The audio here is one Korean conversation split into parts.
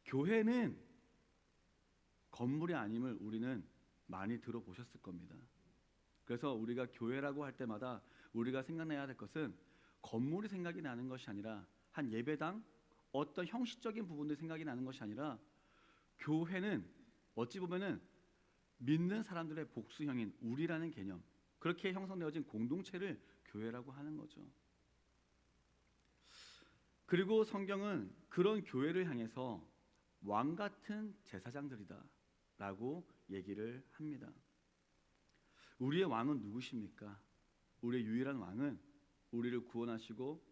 교회는 건물이 아님을 우리는 많이 들어보셨을 겁니다. 그래서 우리가 교회라고 할 때마다 우리가 생각해야 될 것은 건물이 생각이 나는 것이 아니라 한 예배당 어떤 형식적인 부분들이 생각이 나는 것이 아니라 교회는 어찌 보면은 믿는 사람들의 복수형인 우리라는 개념, 그렇게 형성되어진 공동체를 교회라고 하는 거죠. 그리고 성경은 그런 교회를 향해서 왕 같은 제사장들이다 라고 얘기를 합니다. 우리의 왕은 누구십니까? 우리의 유일한 왕은 우리를 구원하시고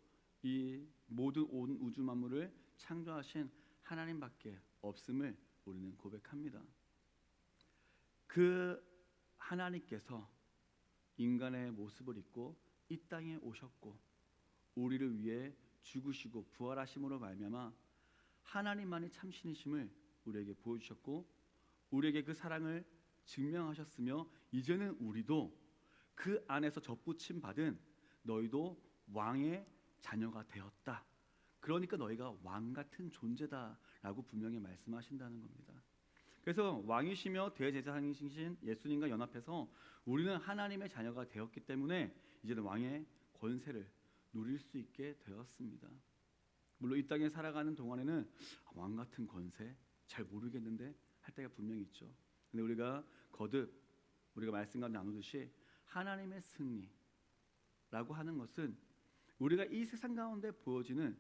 이 모든 온 우주 만물을 창조하신 하나님밖에 없음을 우리는 고백합니다. 그 하나님께서 인간의 모습을 입고 이 땅에 오셨고 우리를 위해 죽으시고 부활하심으로 말미암아 하나님만이 참신이심을 우리에게 보여주셨고 우리에게 그 사랑을 증명하셨으며 이제는 우리도 그 안에서 접붙임 받은 너희도 왕의 자녀가 되었다. 그러니까 너희가 왕 같은 존재다라고 분명히 말씀하신다는 겁니다. 그래서 왕이시며 대제사장이신 예수님과 연합해서 우리는 하나님의 자녀가 되었기 때문에 이제는 왕의 권세를 누릴 수 있게 되었습니다. 물론 이 땅에 살아가는 동안에는 왕 같은 권세 잘 모르겠는데 할 때가 분명히 있죠. 근데 우리가 거듭 우리가 말씀 가운데 나누듯이 하나님의 승리라고 하는 것은 우리가 이 세상 가운데 보여지는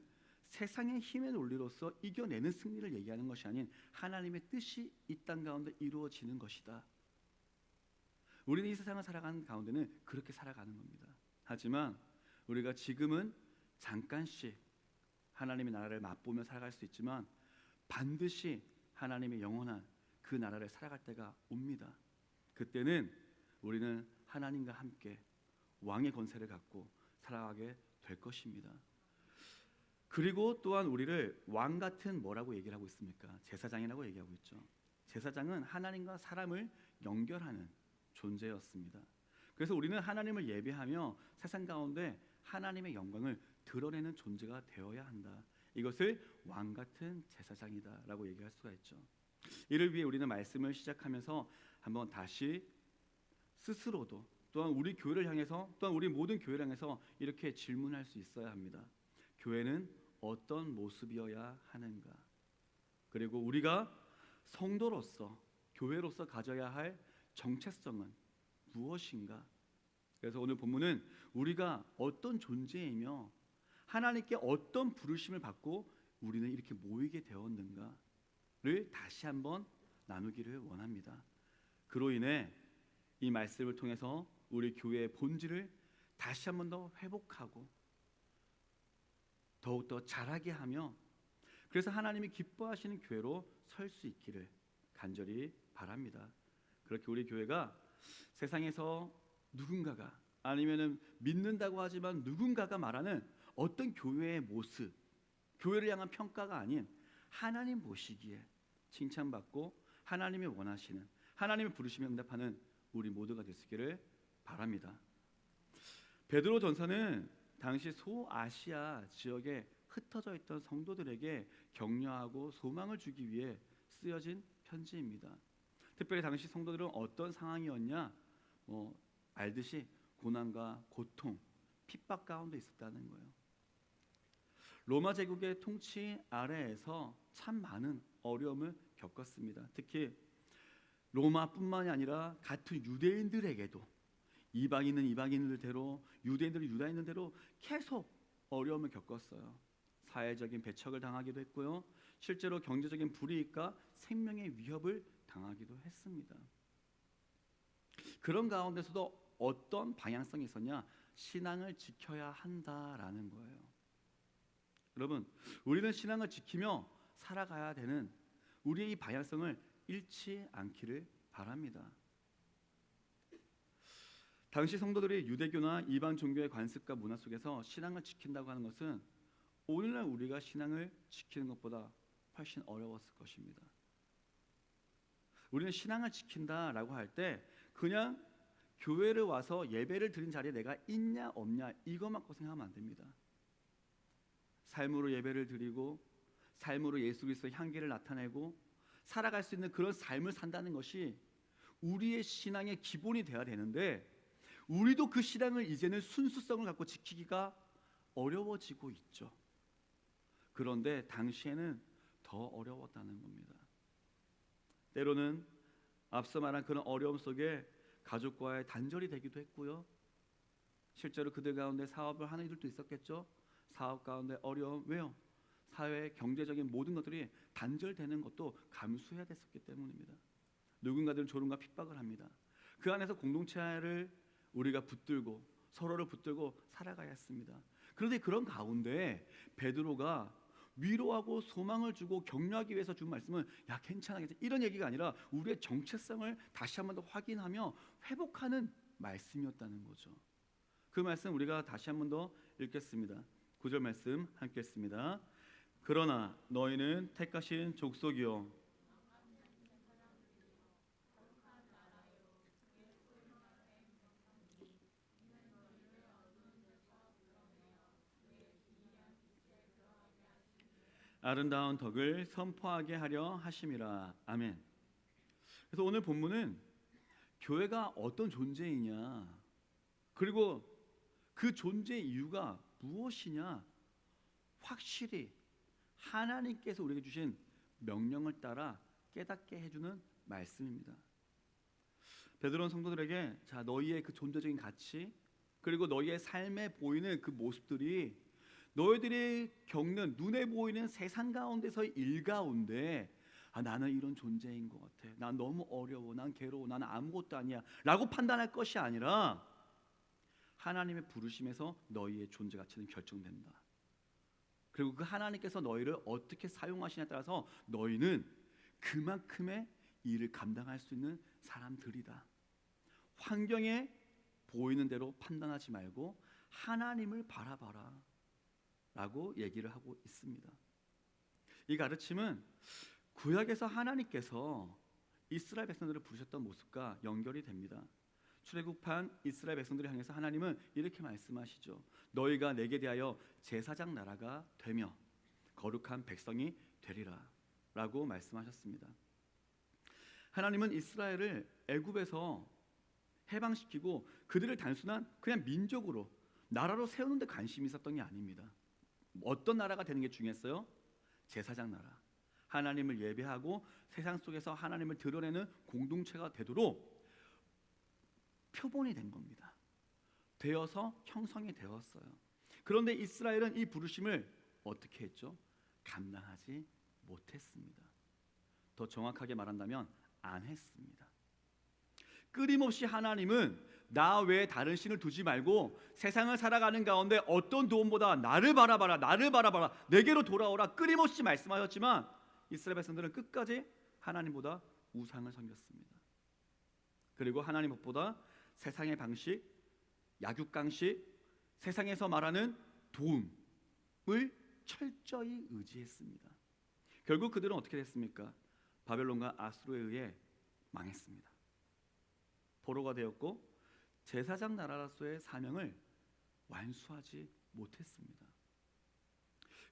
세상의 힘의 논리로서 이겨내는 승리를 얘기하는 것이 아닌 하나님의 뜻이 이 땅 가운데 이루어지는 것이다. 우리는 이 세상을 살아가는 가운데는 그렇게 살아가는 겁니다. 하지만 우리가 지금은 잠깐씩 하나님의 나라를 맛보며 살아갈 수 있지만 반드시 하나님의 영원한 그 나라를 살아갈 때가 옵니다. 그때는 우리는 하나님과 함께 왕의 권세를 갖고 살아가게 될 것입니다. 그리고 또한 우리를 왕 같은 뭐라고 얘기를 하고 있습니까? 제사장이라고 얘기하고 있죠. 제사장은 하나님과 사람을 연결하는 존재였습니다. 그래서 우리는 하나님을 예배하며 세상 가운데 하나님의 영광을 드러내는 존재가 되어야 한다. 이것을 왕 같은 제사장이다라고 얘기할 수가 있죠. 이를 위해 우리는 말씀을 시작하면서 한번 다시 스스로도 또한 우리 교회를 향해서 또한 우리 모든 교회를 향해서 이렇게 질문할 수 있어야 합니다. 교회는 어떤 모습이어야 하는가? 그리고 우리가 성도로서 교회로서 가져야 할 정체성은 무엇인가? 그래서 오늘 본문은 우리가 어떤 존재이며 하나님께 어떤 부르심을 받고 우리는 이렇게 모이게 되었는가를 다시 한번 나누기를 원합니다. 그로 인해 이 말씀을 통해서 우리 교회의 본질을 다시 한번 더 회복하고 더욱더 자라게 하며 그래서 하나님이 기뻐하시는 교회로 설 수 있기를 간절히 바랍니다. 그렇게 우리 교회가 세상에서 누군가가 아니면은 믿는다고 하지만 누군가가 말하는 어떤 교회의 모습, 교회를 향한 평가가 아닌 하나님 보시기에 칭찬받고 하나님이 원하시는 하나님의 부르심에 응답하는 우리 모두가 되시기를 바랍니다. 베드로 전서는 당시 소아시아 지역에 흩어져 있던 성도들에게 격려하고 소망을 주기 위해 쓰여진 편지입니다. 특별히 당시 성도들은 어떤 상황이었냐? 알듯이 고난과 고통, 핍박 가운데 있었다는 거예요. 로마 제국의 통치 아래에서 참 많은 어려움을 겪었습니다. 특히 로마뿐만이 아니라 같은 유대인들에게도 이방인은 이방인들대로 유대인들은 유다인들대로 계속 어려움을 겪었어요. 사회적인 배척을 당하기도 했고요. 실제로 경제적인 불이익과 생명의 위협을 당하기도 했습니다. 그런 가운데서도 어떤 방향성이 있었냐? 신앙을 지켜야 한다라는 거예요. 여러분, 우리는 신앙을 지키며 살아가야 되는 우리의 이 방향성을 잃지 않기를 바랍니다. 당시 성도들이 유대교나 이방 종교의 관습과 문화 속에서 신앙을 지킨다고 하는 것은 오늘날 우리가 신앙을 지키는 것보다 훨씬 어려웠을 것입니다. 우리는 신앙을 지킨다라고 할 때 그냥 교회를 와서 예배를 드린 자리에 내가 있냐 없냐 이것만 생각하면 안 됩니다. 삶으로 예배를 드리고 삶으로 예수 그리스도의 향기를 나타내고 살아갈 수 있는 그런 삶을 산다는 것이 우리의 신앙의 기본이 되어야 되는데, 우리도 그 신앙을 이제는 순수성을 갖고 지키기가 어려워지고 있죠. 그런데 당시에는 더 어려웠다는 겁니다. 때로는 앞서 말한 그런 어려움 속에 가족과의 단절이 되기도 했고요. 실제로 그들 가운데 사업을 하는 이들도 있었겠죠. 사업 가운데 어려움, 왜요? 사회, 경제적인 모든 것들이 단절되는 것도 감수해야 됐었기 때문입니다. 누군가들은 조롱과 핍박을 합니다. 그 안에서 공동체를 우리가 붙들고 서로를 붙들고 살아가야 했습니다. 그런데 그런 가운데 베드로가 위로하고 소망을 주고 격려하기 위해서 준 말씀은 야 괜찮아 이런 얘기가 아니라 우리의 정체성을 다시 한 번 더 확인하며 회복하는 말씀이었다는 거죠. 그 말씀 우리가 다시 한 번 더 읽겠습니다. 9절 말씀 함께 읽습니다. 그러나 너희는 택하신 족속이요 아름다운 덕을 선포하게 하려 하심이라. 아멘. 그래서 오늘 본문은 교회가 어떤 존재이냐, 그리고 그 존재의 이유가 무엇이냐 확실히 하나님께서 우리에게 주신 명령을 따라 깨닫게 해주는 말씀입니다. 베드로는 성도들에게 자 너희의 그 존재적인 가치, 그리고 너희의 삶에 보이는 그 모습들이 너희들이 겪는 눈에 보이는 세상 가운데서의 일 가운데 나는 이런 존재인 것 같아, 난 너무 어려워, 난 괴로워, 나는 아무것도 아니야 라고 판단할 것이 아니라 하나님의 부르심에서 너희의 존재 가치는 결정된다. 그리고 그 하나님께서 너희를 어떻게 사용하시냐에 따라서 너희는 그만큼의 일을 감당할 수 있는 사람들이다. 환경에 보이는 대로 판단하지 말고 하나님을 바라봐라 라고 얘기를 하고 있습니다. 이 가르침은 구약에서 하나님께서 이스라엘 백성들을 부르셨던 모습과 연결이 됩니다. 출애굽한 이스라엘 백성들을 향해서 하나님은 이렇게 말씀하시죠. 너희가 내게 대하여 제사장 나라가 되며 거룩한 백성이 되리라 라고 말씀하셨습니다. 하나님은 이스라엘을 애굽에서 해방시키고 그들을 단순한 그냥 민족으로 나라로 세우는 데 관심이 있었던 게 아닙니다. 어떤 나라가 되는 게 중요했어요? 제사장 나라, 하나님을 예배하고 세상 속에서 하나님을 드러내는 공동체가 되도록 표본이 된 겁니다. 되어서 형성이 되었어요. 그런데 이스라엘은 이 부르심을 어떻게 했죠? 감당하지 못했습니다. 더 정확하게 말한다면 안 했습니다. 끊임없이 하나님은 나 외에 다른 신을 두지 말고 세상을 살아가는 가운데 어떤 도움보다 나를 바라봐라, 나를 바라봐라, 내게로 돌아오라 끊임없이 말씀하셨지만 이스라엘 백성들은 끝까지 하나님보다 우상을 섬겼습니다. 그리고 하나님 무엇보다 세상의 방식, 약육강식, 세상에서 말하는 도움을 철저히 의지했습니다. 결국 그들은 어떻게 됐습니까? 바벨론과 아수르에 의해 망했습니다. 포로가 되었고 제사장 나라로서의 사명을 완수하지 못했습니다.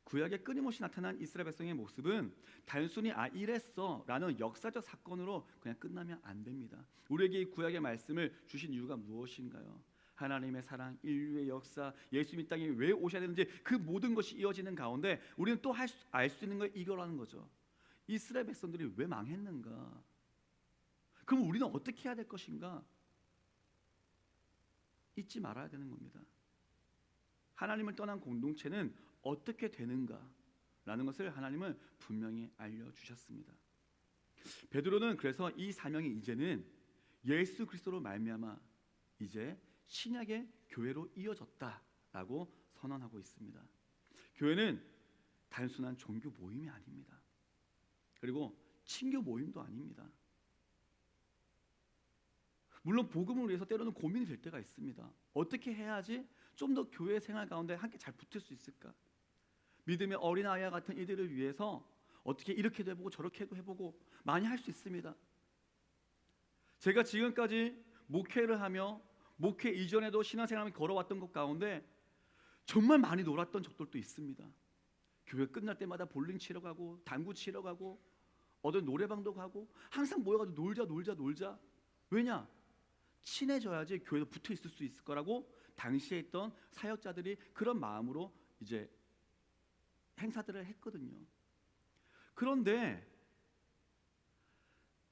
구약에 끊임없이 나타난 이스라엘 백성의 모습은 단순히 이랬어라는 역사적 사건으로 그냥 끝나면 안 됩니다. 우리에게 이 구약의 말씀을 주신 이유가 무엇인가요? 하나님의 사랑, 인류의 역사, 예수님 이 땅에 왜 오셔야 되는지 그 모든 것이 이어지는 가운데 우리는 또 알 수 있는 걸 이거라는 거죠. 이스라엘 백성들이 왜 망했는가? 그럼 우리는 어떻게 해야 될 것인가? 잊지 말아야 되는 겁니다. 하나님을 떠난 공동체는 어떻게 되는가라는 것을 하나님은 분명히 알려주셨습니다. 베드로는 그래서 이 사명이 이제는 예수 그리스도로 말미암아 이제 신약의 교회로 이어졌다라고 선언하고 있습니다. 교회는 단순한 종교 모임이 아닙니다. 그리고 친교 모임도 아닙니다. 물론 복음을 위해서 때로는 고민이 될 때가 있습니다. 어떻게 해야지 좀 더 교회 생활 가운데 함께 잘 붙을 수 있을까? 믿음의 어린아이와 같은 이들을 위해서 어떻게 이렇게도 해보고 저렇게도 해보고 많이 할 수 있습니다. 제가 지금까지 목회를 하며 목회 이전에도 신앙생활을 걸어왔던 것 가운데 정말 많이 놀았던 적들도 있습니다. 교회 끝날 때마다 볼링 치러 가고 당구 치러 가고 어떤 노래방도 가고 항상 모여가지고 놀자. 왜냐? 친해져야지 교회에 붙어 있을 수 있을 거라고 당시에 있던 사역자들이 그런 마음으로 이제 행사들을 했거든요. 그런데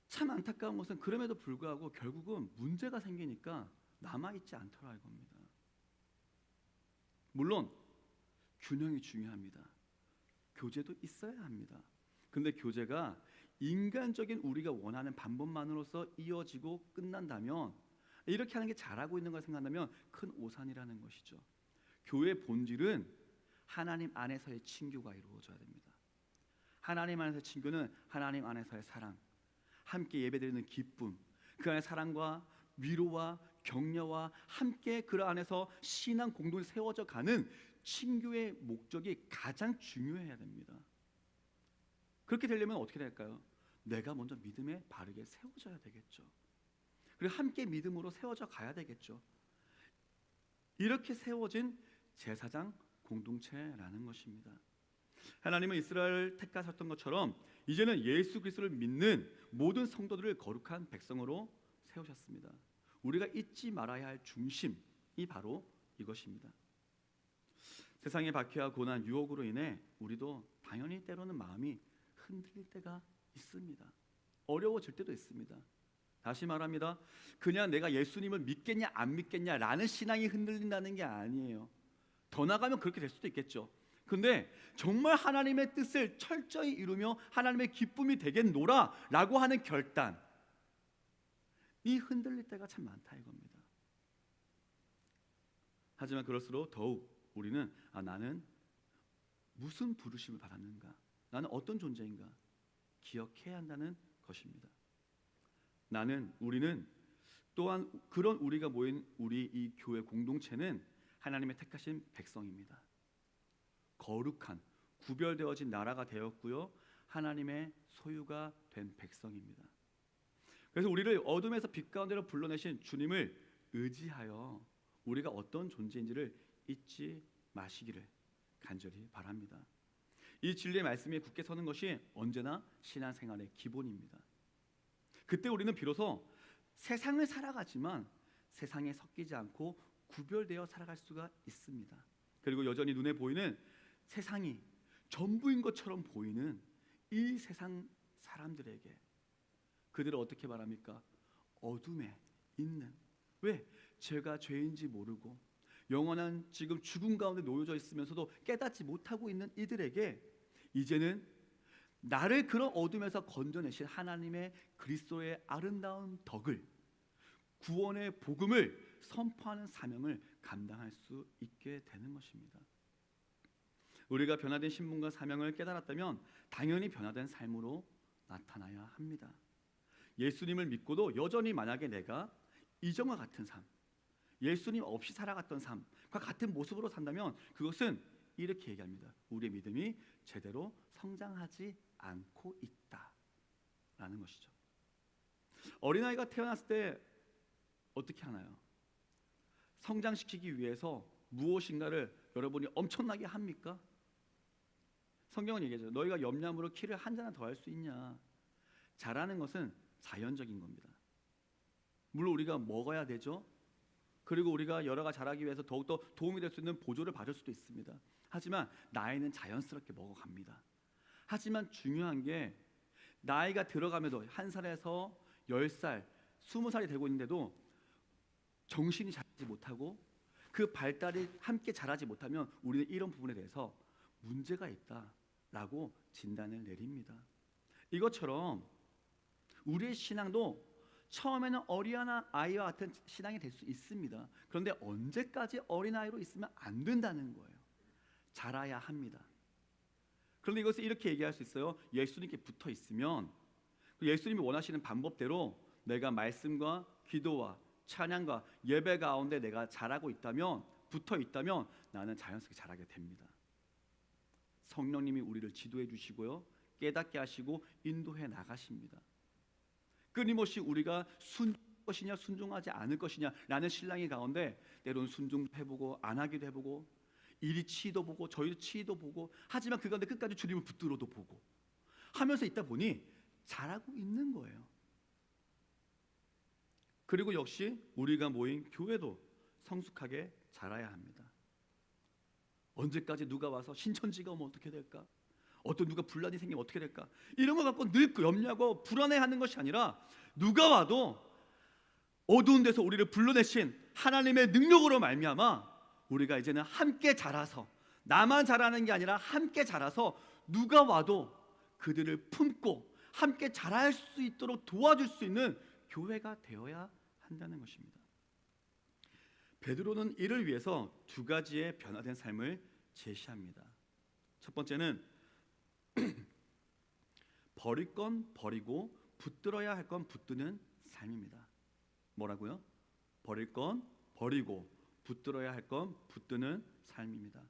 참 안타까운 것은 그럼에도 불구하고 결국은 문제가 생기니까 남아있지 않더라 이겁니다. 물론 균형이 중요합니다. 교제도 있어야 합니다. 근데 교제가 인간적인 우리가 원하는 방법만으로서 이어지고 끝난다면, 이렇게 하는 게 잘하고 있는 걸 생각한다면 큰 오산이라는 것이죠. 교회의 본질은 하나님 안에서의 친교가 이루어져야 됩니다. 하나님 안에서의 친교는 하나님 안에서의 사랑, 함께 예배드리는 기쁨, 그 안에 사랑과 위로와 격려와 함께 그 안에서 신앙 공동이 세워져 가는 친교의 목적이 가장 중요해야 됩니다. 그렇게 되려면 어떻게 될까요? 내가 먼저 믿음에 바르게 세워져야 되겠죠. 그리고 함께 믿음으로 세워져 가야 되겠죠. 이렇게 세워진 제사장 공동체라는 것입니다. 하나님은 이스라엘을 택하셨던 것처럼 이제는 예수 그리스도를 믿는 모든 성도들을 거룩한 백성으로 세우셨습니다. 우리가 잊지 말아야 할 중심이 바로 이것입니다. 세상의 박해와 고난, 유혹으로 인해 우리도 당연히 때로는 마음이 흔들릴 때가 있습니다. 어려워질 때도 있습니다. 다시 말합니다. 그냥 내가 예수님을 믿겠냐 안 믿겠냐라는 신앙이 흔들린다는 게 아니에요. 더 나가면 그렇게 될 수도 있겠죠. 근데 정말 하나님의 뜻을 철저히 이루며 하나님의 기쁨이 되겠노라 라고 하는 결단, 이 흔들릴 때가 참 많다 이겁니다. 하지만 그럴수록 더욱 우리는 나는 무슨 부르심을 받았는가, 나는 어떤 존재인가 기억해야 한다는 것입니다. 우리는 또한 그런 우리가 모인 우리 이 교회 공동체는 하나님의 택하신 백성입니다. 거룩한 구별되어진 나라가 되었고요, 하나님의 소유가 된 백성입니다. 그래서 우리를 어둠에서 빛 가운데로 불러내신 주님을 의지하여 우리가 어떤 존재인지를 잊지 마시기를 간절히 바랍니다. 이 진리의 말씀에 굳게 서는 것이 언제나 신앙생활의 기본입니다. 그때 우리는 비로소 세상을 살아가지만 세상에 섞이지 않고 구별되어 살아갈 수가 있습니다. 그리고 여전히 눈에 보이는 세상이 전부인 것처럼 보이는 이 세상 사람들에게 그들을 어떻게 말합니까? 어둠에 있는, 왜? 죄가 죄인지 모르고 영원한 지금 죽음 가운데 놓여져 있으면서도 깨닫지 못하고 있는 이들에게 이제는 나를 그런 어둠에서 건져내신 하나님의 그리스도의 아름다운 덕을, 구원의 복음을 선포하는 사명을 감당할 수 있게 되는 것입니다. 우리가 변화된 신분과 사명을 깨달았다면 당연히 변화된 삶으로 나타나야 합니다. 예수님을 믿고도 여전히 만약에 내가 이전과 같은 삶, 예수님 없이 살아갔던 삶과 같은 모습으로 산다면 그것은 이렇게 얘기합니다. 우리의 믿음이 제대로 성장하지 않고 있다라는 것이죠. 어린아이가 태어났을 때 어떻게 하나요? 성장시키기 위해서 무엇인가를 여러분이 엄청나게 합니까? 성경은 얘기하죠. 너희가 염려함으로 키를 한 자나 더 할 수 있냐? 자라는 것은 자연적인 겁니다. 물론 우리가 먹어야 되죠. 그리고 우리가 여러 가지 자라기 위해서 더욱더 도움이 될 수 있는 보조를 받을 수도 있습니다. 하지만 나이는 자연스럽게 먹어갑니다. 하지만 중요한 게 나이가 들어가면서 1살에서 10살, 20살이 되고 있는데도 정신이 자라지 못하고 그 발달이 함께 자라지 못하면 우리는 이런 부분에 대해서 문제가 있다라고 진단을 내립니다. 이것처럼 우리의 신앙도 처음에는 어린아이와 같은 신앙이 될 수 있습니다. 그런데 언제까지 어린아이로 있으면 안 된다는 거예요. 자라야 합니다. 그런데 이것을 이렇게 얘기할 수 있어요. 예수님께 붙어 있으면 예수님이 원하시는 방법대로 내가 말씀과 기도와 찬양과 예배 가운데 내가 자라고 있다면, 붙어 있다면 나는 자연스럽게 자라게 됩니다. 성령님이 우리를 지도해 주시고요, 깨닫게 하시고 인도해 나가십니다. 끊임없이 우리가 순종할 것이냐 순종하지 않을 것이냐라는 신랑이 가운데 때로는 순종도 해보고 안 하기도 해보고, 이리 치도 보고 저리 치도 보고, 하지만 그 가운데 끝까지 주님을 붙들어도 보고 하면서 있다 보니 잘하고 있는 거예요. 그리고 역시 우리가 모인 교회도 성숙하게 자라야 합니다. 언제까지 누가 와서 신천지가 오면 어떻게 될까? 어떤 누가 분란이 생기면 어떻게 될까? 이런 거 갖고 늘 염려하고 불안해하는 것이 아니라, 누가 와도 어두운 데서 우리를 불러내신 하나님의 능력으로 말미암아 우리가 이제는 함께 자라서, 나만 자라는 게 아니라 함께 자라서 누가 와도 그들을 품고 함께 자랄 수 있도록 도와줄 수 있는 교회가 되어야 한다는 것입니다. 베드로는 이를 위해서 두 가지의 변화된 삶을 제시합니다. 첫 번째는 버릴 건 버리고 붙들어야 할 건 붙드는 삶입니다. 뭐라고요? 버릴 건 버리고 붙들어야 할 건 붙드는 삶입니다.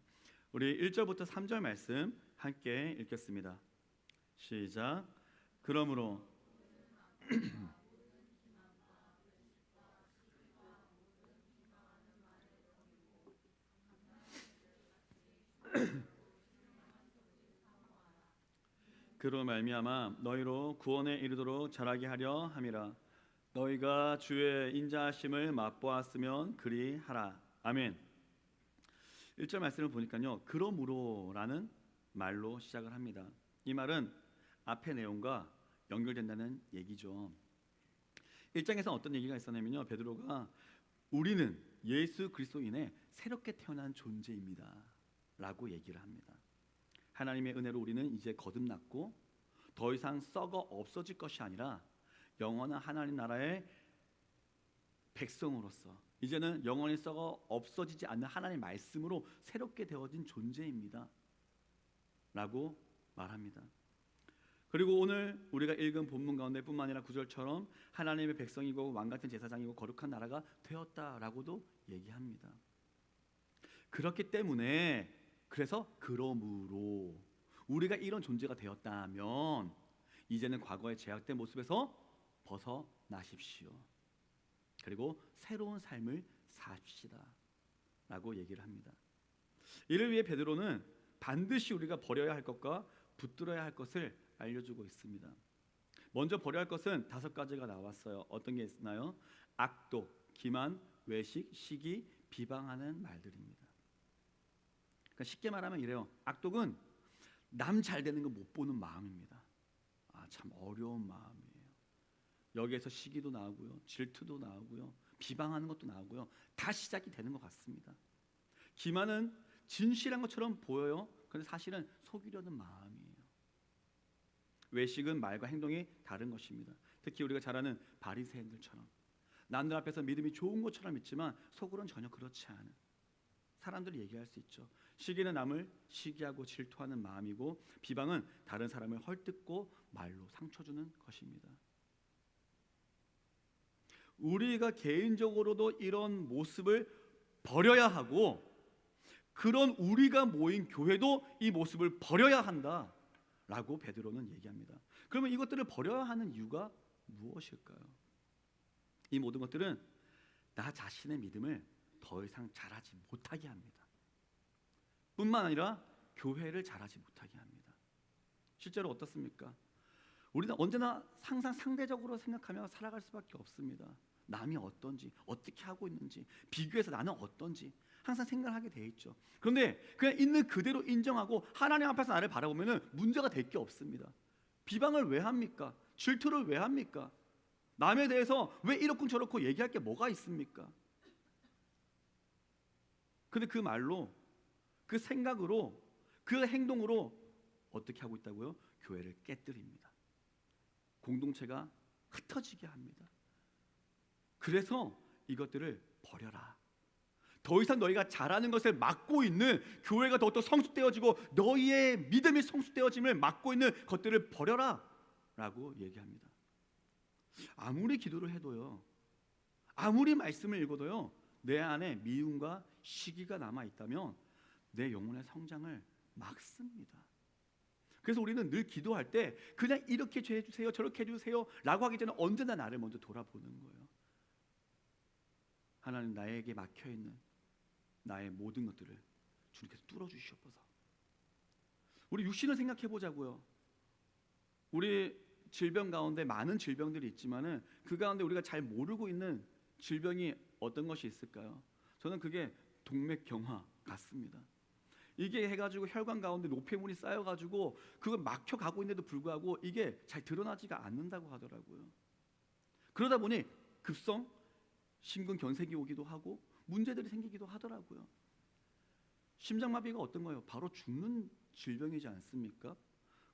우리 1절부터 3절 말씀 함께 읽겠습니다. 시작. 그러므로 그로 말미암아 너희로 구원에 이르도록 자라게 하려 함이라. 너희가 주의 인자하심을 맛보았으면 그리 하라. 아멘. 1절 말씀을 보니까요, 그러므로라는 말로 시작을 합니다. 이 말은 앞의 내용과 연결된다는 얘기죠. 1장에서 어떤 얘기가 있었냐면요, 베드로가 우리는 예수 그리스도인의 새롭게 태어난 존재입니다 라고 얘기를 합니다. 하나님의 은혜로 우리는 이제 거듭났고 더 이상 썩어 없어질 것이 아니라 영원한 하나님 나라의 백성으로서 이제는 영원히 썩어 없어지지 않는 하나님의 말씀으로 새롭게 되어진 존재입니다 라고 말합니다. 그리고 오늘 우리가 읽은 본문 가운데 뿐만 아니라 구절처럼 하나님의 백성이고 왕같은 제사장이고 거룩한 나라가 되었다라고도 얘기합니다. 그렇기 때문에, 그래서 그러므로 우리가 이런 존재가 되었다면 이제는 과거의 제약된 모습에서 벗어나십시오. 그리고 새로운 삶을 사십시다 라고 얘기를 합니다. 이를 위해 베드로는 반드시 우리가 버려야 할 것과 붙들어야 할 것을 알려주고 있습니다. 먼저 버려야 할 것은 5가지가 나왔어요. 어떤 게 있나요? 악독, 기만, 외식, 시기, 비방하는 말들입니다. 그러니까 쉽게 말하면 이래요. 악독은 남 잘 되는 거 못 보는 마음입니다. 참 어려운 마음이에요. 여기에서 시기도 나오고요, 질투도 나오고요, 비방하는 것도 나오고요. 다 시작이 되는 것 같습니다. 기만은 진실한 것처럼 보여요. 그런데 사실은 속이려는 마음이에요. 외식은 말과 행동이 다른 것입니다. 특히 우리가 잘 아는 바리새인들처럼 남들 앞에서 믿음이 좋은 것처럼 있지만 속으로는 전혀 그렇지 않은, 사람들이 얘기할 수 있죠. 시기는 남을 시기하고 질투하는 마음이고, 비방은 다른 사람을 헐뜯고 말로 상처 주는 것입니다. 우리가 개인적으로도 이런 모습을 버려야 하고, 그런 우리가 모인 교회도 이 모습을 버려야 한다라고 베드로는 얘기합니다. 그러면 이것들을 버려야 하는 이유가 무엇일까요? 이 모든 것들은 나 자신의 믿음을 더 이상 자라지 못하게 합니다. 뿐만 아니라 교회를 자라지 못하게 합니다. 실제로 어떻습니까? 우리는 언제나 항상 상대적으로 생각하며 살아갈 수밖에 없습니다. 남이 어떤지, 어떻게 하고 있는지, 비교해서 나는 어떤지 항상 생각을 하게 돼 있죠. 그런데 그냥 있는 그대로 인정하고 하나님 앞에서 나를 바라보면 문제가 될 게 없습니다. 비방을 왜 합니까? 질투를 왜 합니까? 남에 대해서 왜 이렇고 저렇고 얘기할 게 뭐가 있습니까? 근데 그 말로, 그 생각으로, 그 행동으로 어떻게 하고 있다고요? 교회를 깨뜨립니다. 공동체가 흩어지게 합니다. 그래서 이것들을 버려라. 더 이상 너희가 잘하는 것을 막고 있는, 교회가 더욱더 성숙되어지고 너희의 믿음이 성숙되어짐을 막고 있는 것들을 버려라 라고 얘기합니다. 아무리 기도를 해도요, 아무리 말씀을 읽어도요, 내 안에 미움과 시기가 남아있다면 내 영혼의 성장을 막습니다. 그래서 우리는 늘 기도할 때 그냥 이렇게 해주세요, 저렇게 해주세요 라고 하기 전에 언제나 나를 먼저 돌아보는 거예요. 하나님, 나에게 막혀있는 나의 모든 것들을 주님께서 뚫어주시옵소서. 우리 육신을 생각해 보자고요. 우리 질병 가운데 많은 질병들이 있지만은 그 가운데 우리가 잘 모르고 있는 질병이 어떤 것이 있을까요? 저는 그게 동맥경화 같습니다. 이게 해가지고 혈관 가운데 노폐물이 쌓여가지고 그걸 막혀가고 있는데도 불구하고 이게 잘 드러나지가 않는다고 하더라고요. 그러다 보니 급성 심근경색이 오기도 하고 문제들이 생기기도 하더라고요. 심장마비가 어떤 거예요? 바로 죽는 질병이지 않습니까?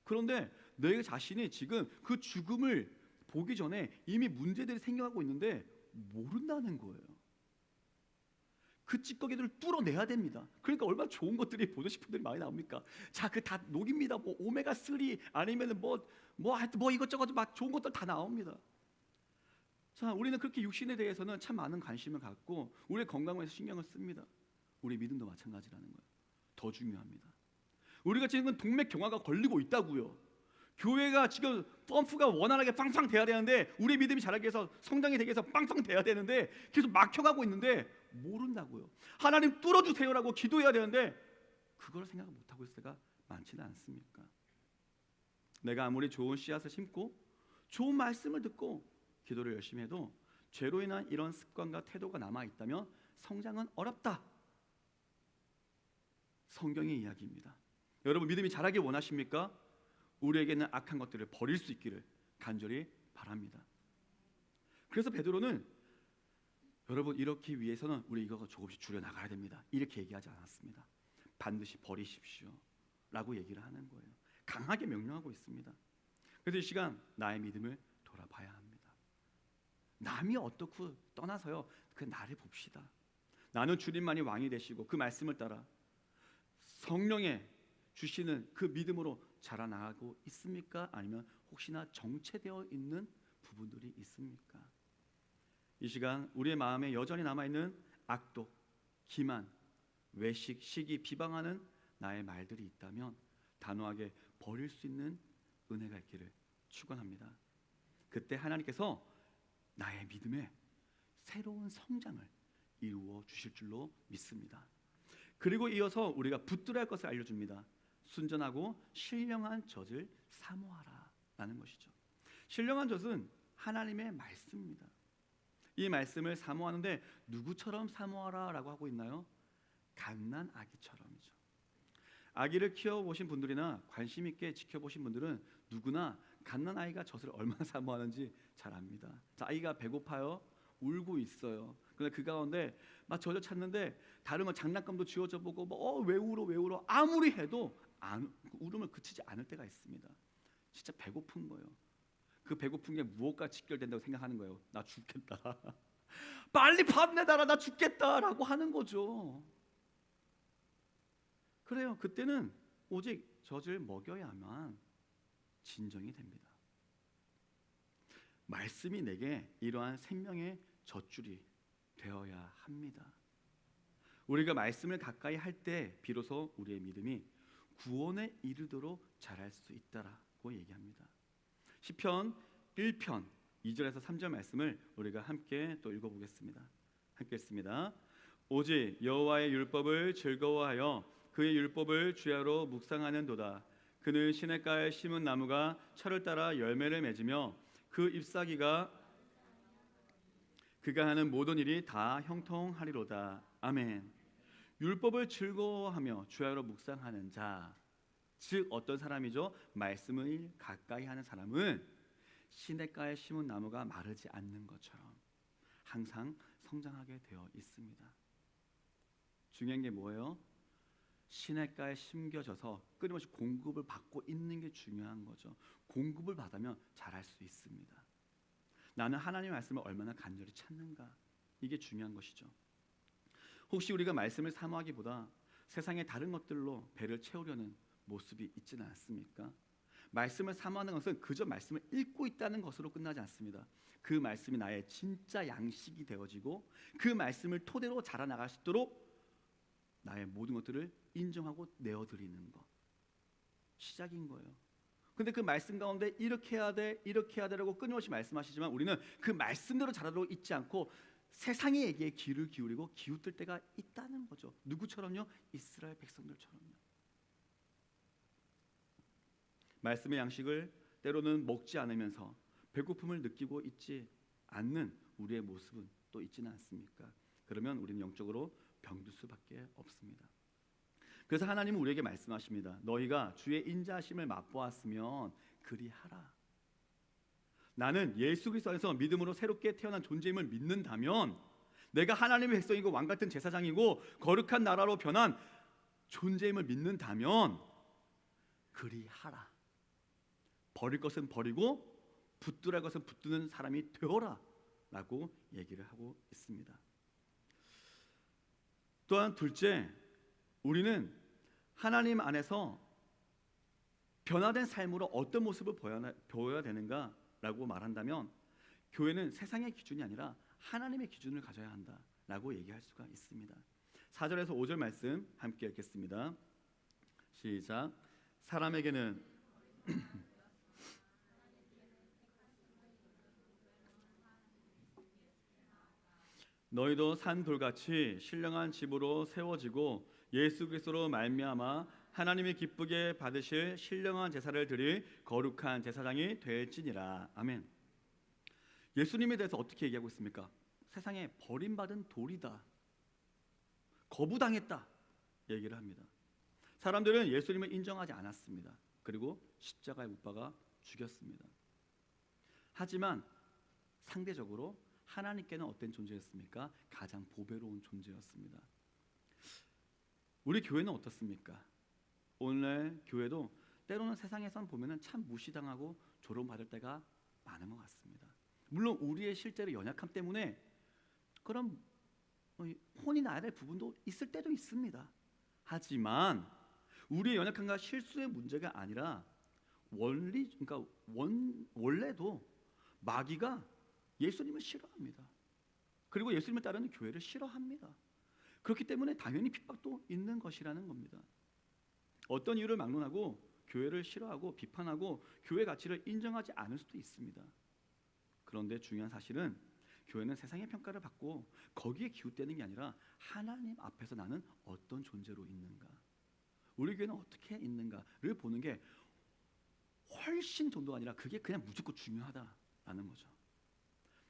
그런데 내 자신이 지금 그 죽음을 보기 전에 이미 문제들이 생겨가고 있는데 모른다는 거예요. 그 찌꺼기들을 뚫어내야 됩니다. 그러니까 얼마나 좋은 것들이 보조식품들이 많이 나옵니까? 자, 그 다 녹입니다. 뭐 오메가 3 아니면은 뭐 이것저것 막 좋은 것들 다 나옵니다. 자, 우리는 그렇게 육신에 대해서는 참 많은 관심을 갖고 우리의 건강에 대해서 신경을 씁니다. 우리 믿음도 마찬가지라는 거예요. 더 중요합니다. 우리가 지금 동맥경화가 걸리고 있다고요. 교회가 지금 펌프가 원활하게 빵빵 돼야 되는데 우리 믿음이 자라기 위해서 성장이 되기 위해서 빵빵 돼야 되는데 계속 막혀가고 있는데 모른다고요. 하나님 뚫어주세요라고 기도해야 되는데 그걸 생각을 못하고 있을 때가 많지는 않습니까? 내가 아무리 좋은 씨앗을 심고 좋은 말씀을 듣고 기도를 열심히 해도 죄로 인한 이런 습관과 태도가 남아있다면 성장은 어렵다. 성경의 이야기입니다. 여러분 믿음이 자라길 원하십니까? 우리에게는 악한 것들을 버릴 수 있기를 간절히 바랍니다. 그래서 베드로는 여러분 이렇게 위해서는 우리 이거 조금씩 줄여나가야 됩니다. 이렇게 얘기하지 않았습니다. 반드시 버리십시오 라고 얘기를 하는 거예요. 강하게 명령하고 있습니다. 그래서 이 시간 나의 믿음을 돌아봐야 합니다. 남이 어떻고 떠나서요, 그 나를 봅시다. 나는 주님만이 왕이 되시고 그 말씀을 따라 성령의 주시는 그 믿음으로 자라나가고 있습니까? 아니면 혹시나 정체되어 있는 부분들이 있습니까? 이 시간 우리의 마음에 여전히 남아있는 악독, 기만, 외식, 시기, 비방하는 나의 말들이 있다면 단호하게 버릴 수 있는 은혜가 있기를 축원합니다. 그때 하나님께서 나의 믿음에 새로운 성장을 이루어 주실 줄로 믿습니다. 그리고 이어서 우리가 붙들어야 할 것을 알려줍니다. 순전하고 신령한 젖을 사모하라 라는 것이죠. 신령한 젖은 하나님의 말씀입니다. 이 말씀을 사모하는데 누구처럼 사모하라 라고 하고 있나요? 갓난 아기처럼이죠. 아기를 키워보신 분들이나 관심 있게 지켜보신 분들은 누구나 갓난 아이가 젖을 얼마나 사모하는지 잘 압니다. 자, 아이가 배고파요. 울고 있어요. 그런데 그 가운데 막 젖을 찾는데 다른 거 장난감도 쥐어줘 보고 왜 울어 아무리 해도 울음을 그치지 않을 때가 있습니다. 진짜 배고픈 거예요. 그 배고픈 게 무엇과 직결된다고 생각하는 거예요. 나 죽겠다. 빨리 밥 내달라. 나 죽겠다라고 하는 거죠. 그래요. 그때는 오직 젖을 먹여야만 진정이 됩니다. 말씀이 내게 이러한 생명의 젖줄이 되어야 합니다. 우리가 말씀을 가까이 할 때 비로소 우리의 믿음이 구원에 이르도록 자랄 수 있다라고 얘기합니다. 시편 1편 2절에서 3절 말씀을 우리가 함께 또 읽어보겠습니다. 함께 읽습니다. 오직 여호와의 율법을 즐거워하여 그의 율법을 주야로 묵상하는도다. 그는 시냇가에 심은 나무가 철을 따라 열매를 맺으며 그 잎사귀가 그가 하는 모든 일이 다 형통하리로다. 아멘. 율법을 즐거워하며 주야로 묵상하는 자, 즉 어떤 사람이죠? 말씀을 가까이 하는 사람은 시냇가에 심은 나무가 마르지 않는 것처럼 항상 성장하게 되어 있습니다. 중요한 게 뭐예요? 시냇가에 심겨져서 끊임없이 공급을 받고 있는 게 중요한 거죠. 공급을 받으면 자랄 수 있습니다. 나는 하나님의 말씀을 얼마나 간절히 찾는가, 이게 중요한 것이죠. 혹시 우리가 말씀을 사모하기보다 세상의 다른 것들로 배를 채우려는 모습이 있지는 않습니까? 말씀을 사모하는 것은 그저 말씀을 읽고 있다는 것으로 끝나지 않습니다. 그 말씀이 나의 진짜 양식이 되어지고 그 말씀을 토대로 자라나갈 수 있도록 나의 모든 것들을 인정하고 내어드리는 것, 시작인 거예요. 근데 그 말씀 가운데 이렇게 해야 돼, 이렇게 해야 되라고 끊임없이 말씀하시지만 우리는 그 말씀대로 자라도록 있지 않고 세상의 얘기에 귀를 기울이고 기웃들 때가 있다는 거죠. 누구처럼요? 이스라엘 백성들처럼요. 말씀의 양식을 때로는 먹지 않으면서 배고픔을 느끼고 있지 않는 우리의 모습은 또 있지는 않습니까? 그러면 우리는 영적으로 병들 수밖에 없습니다. 그래서 하나님은 우리에게 말씀하십니다. 너희가 주의 인자하심을 맛보았으면 그리하라. 나는 예수 그리스도 안에서 믿음으로 새롭게 태어난 존재임을 믿는다면, 내가 하나님의 백성이고 왕같은 제사장이고 거룩한 나라로 변한 존재임을 믿는다면 그리하라. 버릴 것은 버리고 붙들할 것은 붙드는 사람이 되어라 라고 얘기를 하고 있습니다. 또한 둘째, 우리는 하나님 안에서 변화된 삶으로 어떤 모습을 보여야 되는가라고 말한다면, 교회는 세상의 기준이 아니라 하나님의 기준을 가져야 한다라고 얘기할 수가 있습니다. 4절에서 5절 말씀 함께 읽겠습니다. 시작. 사람에게는 너희도 산 돌같이 신령한 집으로 세워지고 예수 그리스도로 말미암아 하나님이 기쁘게 받으실 신령한 제사를 드릴 거룩한 제사장이 될지니라. 아멘. 예수님에 대해서 어떻게 얘기하고 있습니까? 세상에 버림받은 돌이다, 거부당했다 얘기를 합니다. 사람들은 예수님을 인정하지 않았습니다. 그리고 십자가에 못 박아 죽였습니다. 하지만 상대적으로 하나님께는 어떤 존재였습니까? 가장 보배로운 존재였습니다. 우리 교회는 어떻습니까? 오늘 교회도 때로는 세상에선 보면은 참 무시당하고 조롱받을 때가 많은 것 같습니다. 물론 우리의 실제로 연약함 때문에 그런 혼이 나야 될 부분도 있을 때도 있습니다. 하지만 우리의 연약함과 실수의 문제가 아니라 원래도 마귀가 예수님을 싫어합니다. 그리고 예수님을 따르는 교회를 싫어합니다. 그렇기 때문에 당연히 핍박도 있는 것이라는 겁니다. 어떤 이유를 막론하고 교회를 싫어하고 비판하고 교회 가치를 인정하지 않을 수도 있습니다. 그런데 중요한 사실은 교회는 세상의 평가를 받고 거기에 기웃대는 게 아니라 하나님 앞에서 나는 어떤 존재로 있는가, 우리 교회는 어떻게 있는가를 보는 게 훨씬 정도가 아니라 그게 그냥 무조건 중요하다라는 거죠.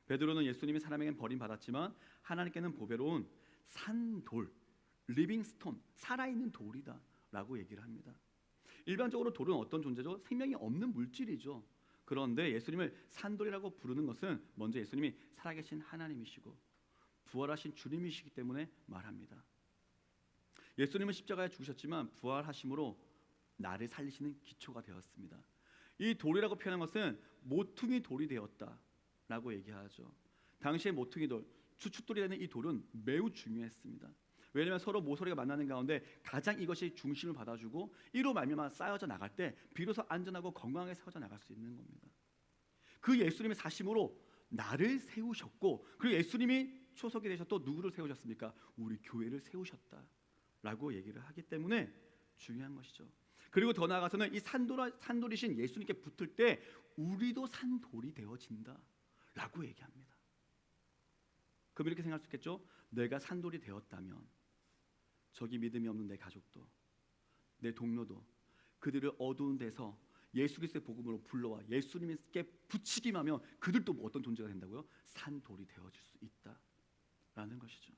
베드로는 예수님이 사람에겐 버림받았지만 하나님께는 보배로운 산돌, 리빙스톤, 살아있는 돌이다 라고 얘기를 합니다. 일반적으로 돌은 어떤 존재죠? 생명이 없는 물질이죠. 그런데 예수님을 산돌이라고 부르는 것은 먼저 예수님이 살아계신 하나님이시고 부활하신 주님이시기 때문에 말합니다. 예수님은 십자가에 죽으셨지만 부활하심으로 나를 살리시는 기초가 되었습니다. 이 돌이라고 표현한 것은 모퉁이 돌이 되었다라고 얘기하죠. 당시의 모퉁이 돌, 주춧돌이 되는 이 돌은 매우 중요했습니다. 왜냐하면 서로 모서리가 만나는 가운데 가장 이것이 중심을 받아주고 이로 말미암아 쌓여져 나갈 때 비로소 안전하고 건강하게 세워져 나갈 수 있는 겁니다. 그 예수님의 사심으로 나를 세우셨고, 그리고 예수님이 초석이 되셔서 또 누구를 세우셨습니까? 우리 교회를 세우셨다라고 얘기를 하기 때문에 중요한 것이죠. 그리고 더 나아가서는 이 산돌이신 예수님께 붙을 때 우리도 산돌이 되어진다라고 얘기합니다. 그럼 이렇게 생각할 수 있겠죠? 내가 산돌이 되었다면 저기 믿음이 없는 내 가족도, 내 동료도, 그들을 어두운 데서 예수 그리스도의 복음으로 불러와 예수님께 붙이기만 하면 그들도 뭐 어떤 존재가 된다고요? 산돌이 되어질 수 있다라는 것이죠.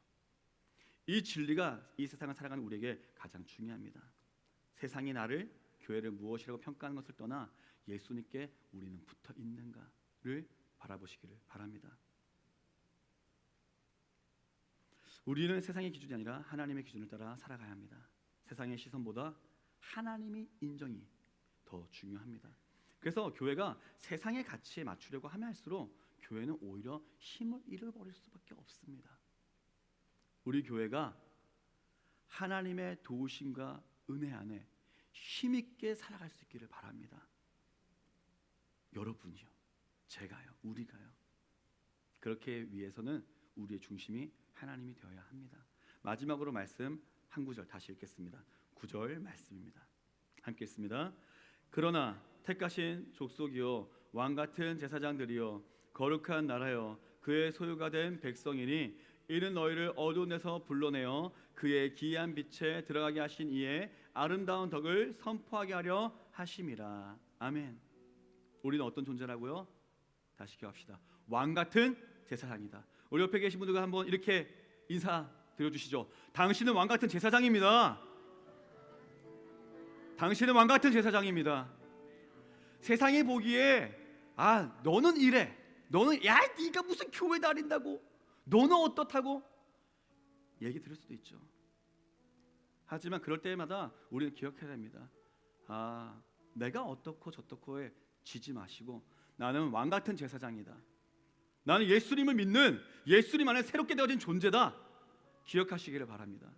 이 진리가 이 세상을 살아가는 우리에게 가장 중요합니다. 세상이 나를, 교회를 무엇이라고 평가하는 것을 떠나 예수님께 우리는 붙어 있는가를 바라보시기를 바랍니다. 우리는 세상의 기준이 아니라 하나님의 기준을 따라 살아가야 합니다. 세상의 시선보다 하나님의 인정이 더 중요합니다. 그래서 교회가 세상의 가치에 맞추려고 하면 할수록 교회는 오히려 힘을 잃어버릴 수밖에 없습니다. 우리 교회가 하나님의 도우심과 은혜 안에 힘있게 살아갈 수 있기를 바랍니다. 여러분이요, 제가요, 우리가요. 그렇게 위해서는 우리의 중심이 하나님이 되어야 합니다. 마지막으로 말씀 한 구절 다시 읽겠습니다. 9절 말씀입니다. 함께 읽습니다. 그러나 택하신 족속이요 왕같은 제사장들이요 거룩한 나라여 그의 소유가 된 백성이니 이는 너희를 어두운데서 불러내어 그의 기이한 빛에 들어가게 하신 이의 아름다운 덕을 선포하게 하려 하심이라. 아멘. 우리는 어떤 존재라고요? 다시 기억합시다. 왕 같은 제사장이다. 우리 옆에 계신 분들과 한번 이렇게 인사 드려주시죠. 당신은 왕 같은 제사장입니다. 당신은 왕 같은 제사장입니다. 세상이 보기에 너는 이래, 너는 네가 무슨 교회 다닌다고, 너는 어떻다고 얘기 들을 수도 있죠. 하지만 그럴 때마다 우리는 기억해야 됩니다. 내가 어떻고 저떻고에 지지 마시고 나는 왕 같은 제사장이다. 나는 예수님을 믿는 예수님 안에 새롭게 되어진 존재다. 기억하시기를 바랍니다.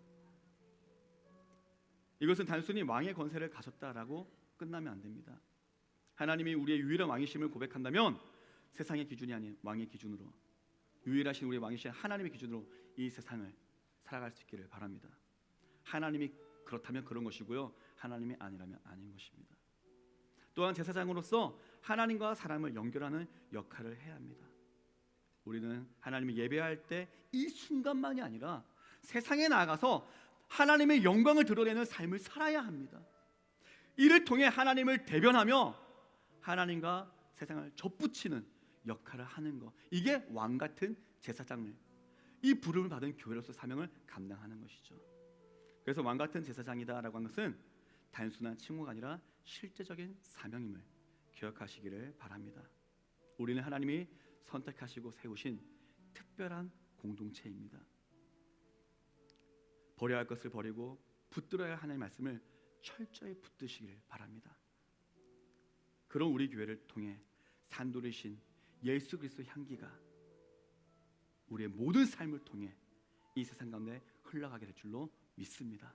이것은 단순히 왕의 권세를 가졌다라고 끝나면 안 됩니다. 하나님이 우리의 유일한 왕이심을 고백한다면 세상의 기준이 아닌 왕의 기준으로, 유일하신 우리의 왕이신 하나님의 기준으로 이 세상을 살아갈 수 있기를 바랍니다. 하나님이 그렇다면 그런 것이고요, 하나님이 아니라면 아닌 것입니다. 또한 제사장으로서 하나님과 사람을 연결하는 역할을 해야 합니다. 우리는 하나님을 예배할 때 이 순간만이 아니라 세상에 나가서 하나님의 영광을 드러내는 삶을 살아야 합니다. 이를 통해 하나님을 대변하며 하나님과 세상을 접붙이는 역할을 하는 것, 이게 왕 같은 제사장을, 이 부름을 받은 교회로서 사명을 감당하는 것이죠. 그래서 왕 같은 제사장이다라고 하는 것은 단순한 칭호가 아니라 실제적인 사명임을 기억하시기를 바랍니다. 우리는 하나님이 선택하시고 세우신 특별한 공동체입니다. 버려야 할 것을 버리고 붙들어야 할 하나님의 말씀을 철저히 붙드시길 바랍니다. 그런 우리 교회를 통해 산돌이신 예수 그리스도의 향기가 우리의 모든 삶을 통해 이 세상 가운데 흘러가게 될 줄로 믿습니다.